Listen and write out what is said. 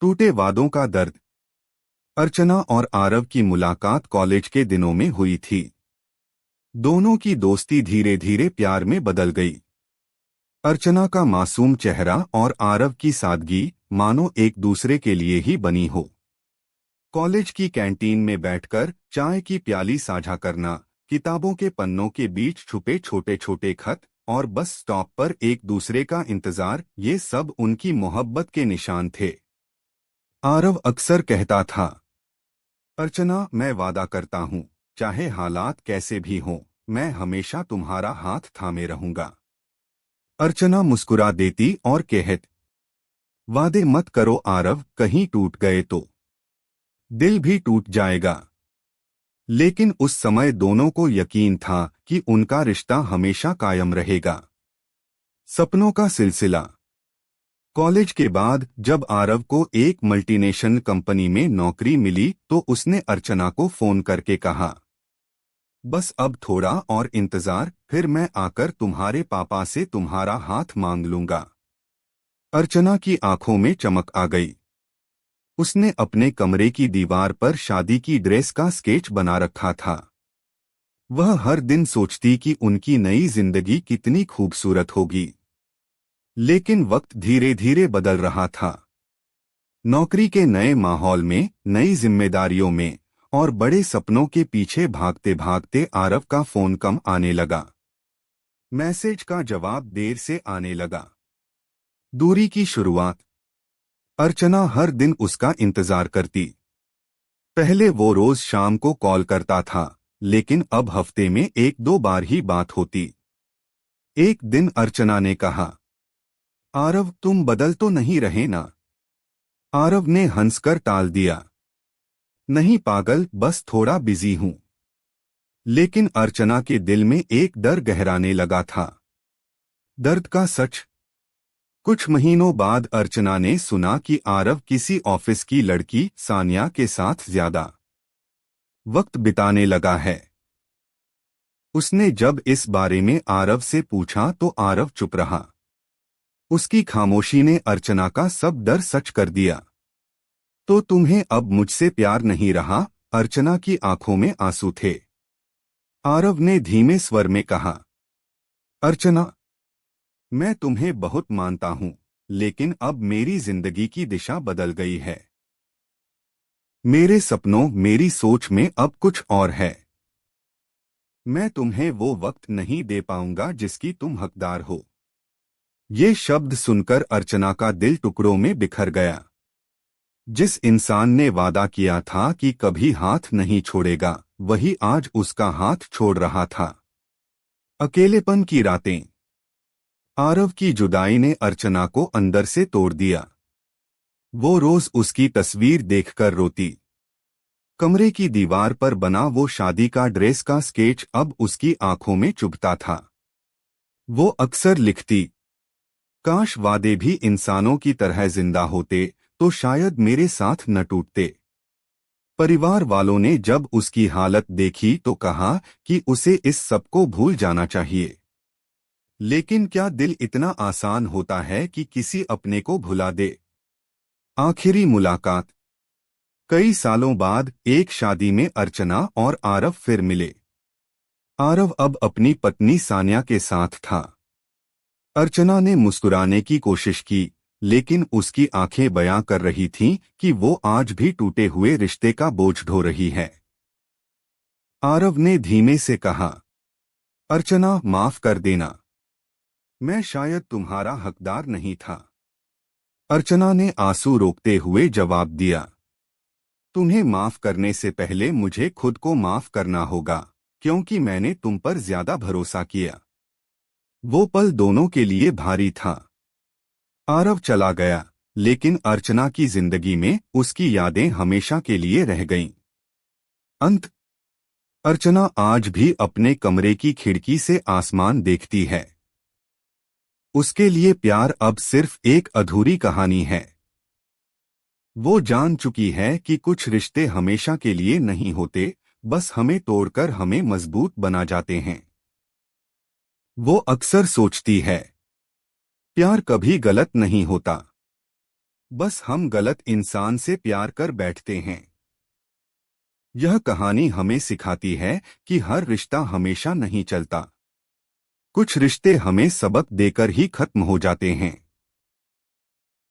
टूटे वादों का दर्द। अर्चना और आरव की मुलाकात कॉलेज के दिनों में हुई थी। दोनों की दोस्ती धीरे धीरे प्यार में बदल गई। अर्चना का मासूम चेहरा और आरव की सादगी मानो एक दूसरे के लिए ही बनी हो। कॉलेज की कैंटीन में बैठकर चाय की प्याली साझा करना, किताबों के पन्नों के बीच छुपे छोटे छोटे खत और बस स्टॉप पर एक दूसरे का इंतजार, ये सब उनकी मोहब्बत के निशान थे। आरव अक्सर कहता था, अर्चना, मैं वादा करता हूँ, चाहे हालात कैसे भी हों, मैं हमेशा तुम्हारा हाथ थामे रहूंगा। अर्चना मुस्कुरा देती और कहती, वादे मत करो आरव, कहीं टूट गए तो दिल भी टूट जाएगा। लेकिन उस समय दोनों को यकीन था कि उनका रिश्ता हमेशा कायम रहेगा। सपनों का सिलसिला। कॉलेज के बाद जब आरव को एक मल्टीनेशनल कंपनी में नौकरी मिली तो उसने अर्चना को फोन करके कहा, बस अब थोड़ा और इंतजार, फिर मैं आकर तुम्हारे पापा से तुम्हारा हाथ मांग लूंगा। अर्चना की आंखों में चमक आ गई। उसने अपने कमरे की दीवार पर शादी की ड्रेस का स्केच बना रखा था। वह हर दिन सोचती कि उनकी नई जिंदगी कितनी खूबसूरत होगी। लेकिन वक्त धीरे धीरे बदल रहा था। नौकरी के नए माहौल में, नई जिम्मेदारियों में और बड़े सपनों के पीछे भागते भागते आरव का फोन कम आने लगा। मैसेज का जवाब देर से आने लगा। दूरी की शुरुआत। अर्चना हर दिन उसका इंतजार करती। पहले वो रोज शाम को कॉल करता था, लेकिन अब हफ्ते में एक दो बार ही बात होती। एक दिन अर्चना ने कहा, आरव, तुम बदल तो नहीं रहे ना? आरव ने हंसकर टाल दिया, नहीं पागल, बस थोड़ा बिजी हूं। लेकिन अर्चना के दिल में एक डर गहराने लगा था। दर्द का सच। कुछ महीनों बाद अर्चना ने सुना कि आरव किसी ऑफिस की लड़की सानिया के साथ ज्यादा वक्त बिताने लगा है। उसने जब इस बारे में आरव से पूछा तो आरव चुप रहा। उसकी खामोशी ने अर्चना का सब डर सच कर दिया। तो तुम्हें अब मुझसे प्यार नहीं रहा? अर्चना की आंखों में आंसू थे। आरव ने धीमे स्वर में कहा, अर्चना, मैं तुम्हें बहुत मानता हूं, लेकिन अब मेरी जिंदगी की दिशा बदल गई है। मेरे सपनों, मेरी सोच में अब कुछ और है। मैं तुम्हें वो वक्त नहीं दे पाऊंगा जिसकी तुम हकदार हो। ये शब्द सुनकर अर्चना का दिल टुकड़ों में बिखर गया। जिस इंसान ने वादा किया था कि कभी हाथ नहीं छोड़ेगा, वही आज उसका हाथ छोड़ रहा था। अकेलेपन की रातें। आरव की जुदाई ने अर्चना को अंदर से तोड़ दिया। वो रोज उसकी तस्वीर देखकर रोती। कमरे की दीवार पर बना वो शादी का ड्रेस का स्केच अब उसकी आंखों में चुभता था। वो अक्सर लिखती, काश वादे भी इंसानों की तरह जिंदा होते तो शायद मेरे साथ न टूटते। परिवार वालों ने जब उसकी हालत देखी तो कहा कि उसे इस सब को भूल जाना चाहिए। लेकिन क्या दिल इतना आसान होता है कि किसी अपने को भुला दे? आखिरी मुलाकात। कई सालों बाद एक शादी में अर्चना और आरव फिर मिले। आरव अब अपनी पत्नी सानिया के साथ था। अर्चना ने मुस्कुराने की कोशिश की, लेकिन उसकी आंखें बयां कर रही थीं कि वो आज भी टूटे हुए रिश्ते का बोझ ढो रही है। आरव ने धीमे से कहा, अर्चना, माफ कर देना, मैं शायद तुम्हारा हकदार नहीं था। अर्चना ने आंसू रोकते हुए जवाब दिया, तुम्हें माफ करने से पहले मुझे खुद को माफ करना होगा, क्योंकि मैंने तुम पर ज्यादा भरोसा किया। वो पल दोनों के लिए भारी था। आरव चला गया, लेकिन अर्चना की जिंदगी में उसकी यादें हमेशा के लिए रह गईं। अंत। अर्चना आज भी अपने कमरे की खिड़की से आसमान देखती है। उसके लिए प्यार अब सिर्फ एक अधूरी कहानी है। वो जान चुकी है कि कुछ रिश्ते हमेशा के लिए नहीं होते, बस हमें तोड़कर हमें मजबूत बना जाते हैं। वो अक्सर सोचती है, प्यार कभी गलत नहीं होता। बस हम गलत इंसान से प्यार कर बैठते हैं। यह कहानी हमें सिखाती है कि हर रिश्ता हमेशा नहीं चलता। कुछ रिश्ते हमें सबक देकर ही खत्म हो जाते हैं।